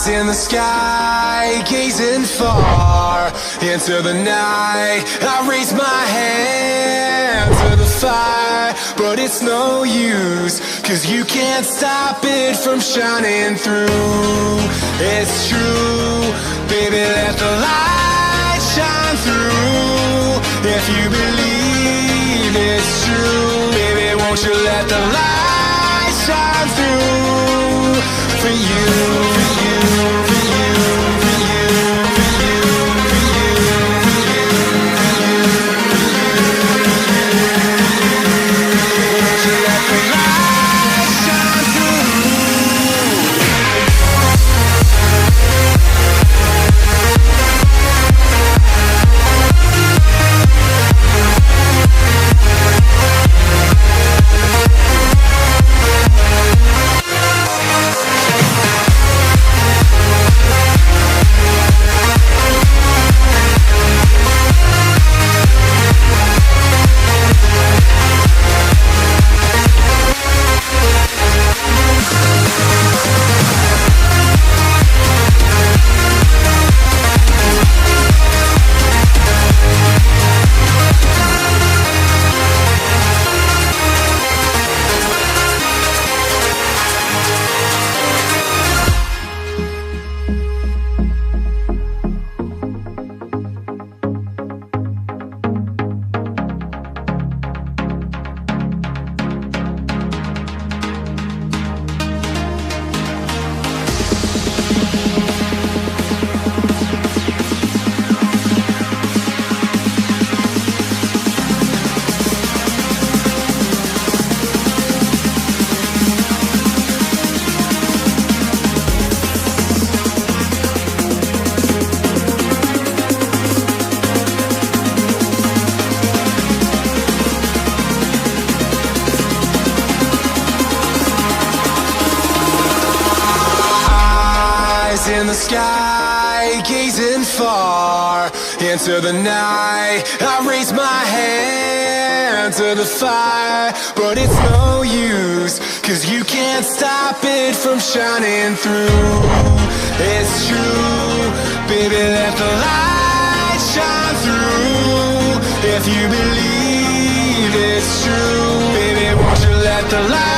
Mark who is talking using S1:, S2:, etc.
S1: in the sky, gazing far into the night. I raise my hand to the fire, but it's no use, 'cause you can't stop it from shining through. It's true, baby, let the light shine through. If you believe it's true, baby, won't you let the light shine through for you, for you, for you, for you, for you, for you, for you, won't you let the light shine through? In the sky, gazing far into the night. I raise my hand to the fire, but it's no use, 'cause you can't stop it from shining through. It's true, baby, let the light shine through. If you believe it's true, baby, won't you let the light